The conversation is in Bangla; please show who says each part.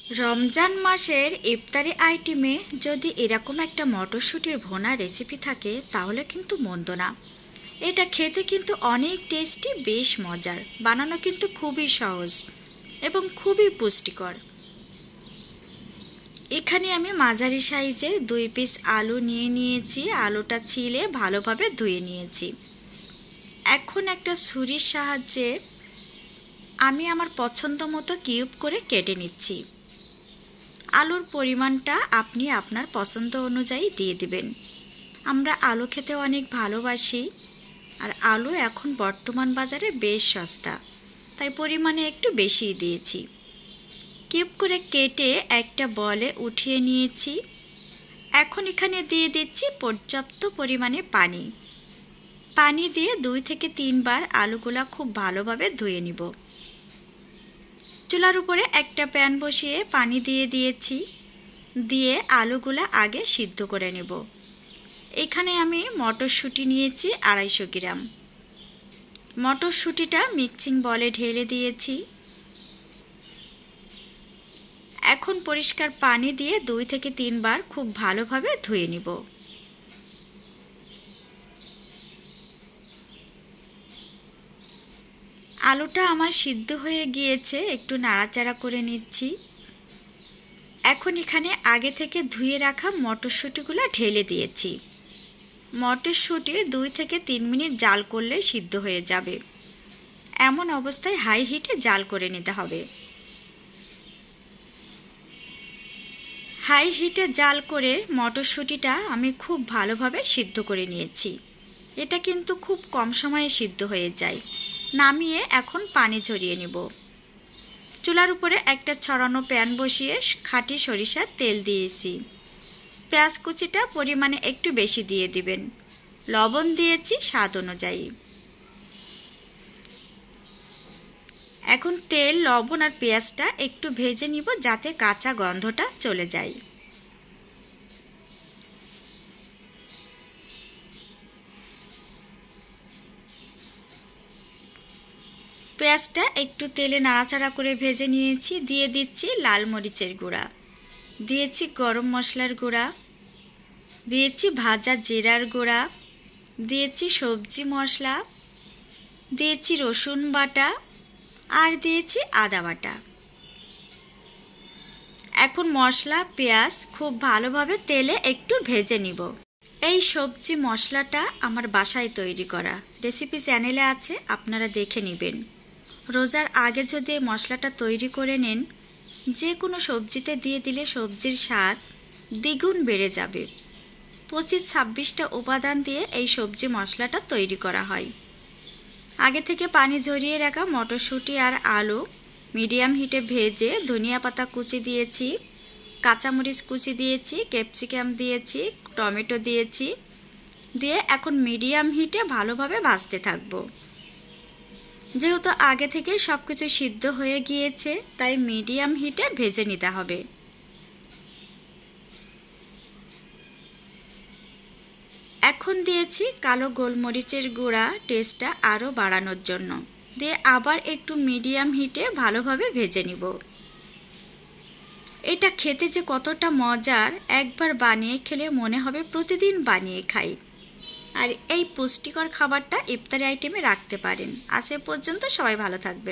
Speaker 1: রমজান মাসের ইফতারি আইটেমে যদি এরকম একটা মটরশুঁটির ভুনা রেসিপি থাকে তাহলে কিন্তু মন্দ না। এটা খেতে কিন্তু অনেক টেস্টি, বেশ মজার, বানানো কিন্তু খুবই সহজ এবং খুবই পুষ্টিকর। এখানে আমি মাঝারি সাইজের 2 পিস আলু নিয়ে নিয়েছি। আলুটা ছিলে ভালোভাবে ধুয়ে নিয়েছি। এখন একটা ছুরির সাহায্যে আমি আমার পছন্দ মতো কিউব করে কেটে নিচ্ছি। আলুর পরিমাণটা আপনি আপনার পছন্দ অনুযায়ী দিয়ে দিবেন। আমরা আলু খেতে অনেক ভালোবাসি, আর আলু এখন বর্তমান বাজারে বেশ সস্তা, তাই পরিমাণে একটু বেশিই দিয়েছি। কিউব করে কেটে একটা বলে উঠিয়ে নিয়েছি। এখন এখানে দিয়ে দিচ্ছি পর্যাপ্ত পরিমাণে পানি দিয়ে 2 থেকে 3 বার আলুগুলা খুব ভালোভাবে ধুয়ে নিব। চুলার উপরে একটা প্যান বসিয়ে পানি দিয়ে দিয়েছি। দিয়ে আলুগুলা আগে সিদ্ধ করে নেব। এখানে আমি মটরশুঁটি নিয়েছি 250 গ্রাম। মটরশুঁটিটা মিক্সিং বলে ঢেলে দিয়েছি। এখন পরিষ্কার পানি দিয়ে 2 থেকে 3 বার খুব ভালোভাবে ধুয়ে নিব। আলুটা আমার সিদ্ধ হয়ে গিয়েছে, একটু নাড়াচাড়া করে নিচ্ছি। এখন এখানে আগে থেকে ধুয়ে রাখা মটরশুঁটিগুলো ঢেলে দিয়েছি। মটরশুঁটি 2 থেকে 3 মিনিট জাল করলে সিদ্ধ হয়ে যাবে। এমন অবস্থায় হাই হিটে জাল করে নিতে হবে। হাই হিটে জাল করে মটরশুঁটিটা আমি খুব ভালোভাবে সিদ্ধ করে নিয়েছি। এটা কিন্তু খুব কম সময়ে সিদ্ধ হয়ে যায়। নামিয়ে এখন পানি ঝরিয়ে নেব। চুলার উপরে একটা ছড়ানো প্যান বসিয়ে খাঁটি সরিষার তেল দিয়েছি। পেঁয়াজ কুচিটা পরিমাণে একটু বেশি দিয়ে দিবেন। লবণ দিয়েছি স্বাদ অনুযায়ী। এখন তেল, লবণ আর পেঁয়াজটা একটু ভেজে নিব যাতে কাঁচা গন্ধটা চলে যায়। পেঁয়াজটা একটু তেলে নাড়াচাড়া করে ভেজে নিয়েছি। দিয়ে দিচ্ছি লাল মরিচের গুঁড়া, দিয়েছি গরম মশলার গুঁড়া, দিয়েছি ভাজা জিরার গুঁড়া, দিয়েছি সবজি মশলা, দিয়েছি রসুন বাটা, আর দিয়েছি আদা বাটা। এখন মশলা, পেঁয়াজ খুব ভালোভাবে তেলে একটু ভেজে নিব। এই সবজি মশলাটা আমার বাসায় তৈরি করা, রেসিপি চ্যানেলে আছে, আপনারা দেখে নেবেন। রোজার আগে যদি মশলাটা তৈরি করে নেন, যে কোনো সবজিতে দিয়ে দিলে সবজির স্বাদ দ্বিগুণ বেড়ে যাবে। 25-26টা উপাদান দিয়ে এই সবজি মশলাটা তৈরি করা হয়। আগে থেকে পানি ঝরিয়ে রাখা মটরশুঁটি আর আলু মিডিয়াম হিটে ভেজে ধনিয়া পাতা কুচি দিয়েছি, কাঁচামরিচ কুচি দিয়েছি, ক্যাপসিকাম দিয়েছি, টমেটো দিয়েছি। দিয়ে এখন মিডিয়াম হিটে ভালোভাবে ভাজতে থাকবো। যেহেতু আগে থেকে সব কিছু সিদ্ধ হয়ে গিয়েছে, তাই মিডিয়াম হিটে ভেজে নিতে হবে। এখন দিয়েছি কালো গোলমরিচের গুঁড়া, টেস্টটা আরও বাড়ানোর জন্য। দিয়ে আবার একটু মিডিয়াম হিটে ভালোভাবে ভেজে নিব। এটা খেতে যে কতটা মজার, একবার বানিয়ে খেলে মনে হবে প্রতিদিন বানিয়ে খাই। আর এই পুষ্টিকর খাবারটা ইফতারি আইটেমে রাখতে পারেন। আজ এ পর্যন্ত, সবাই ভালো থাকবেন।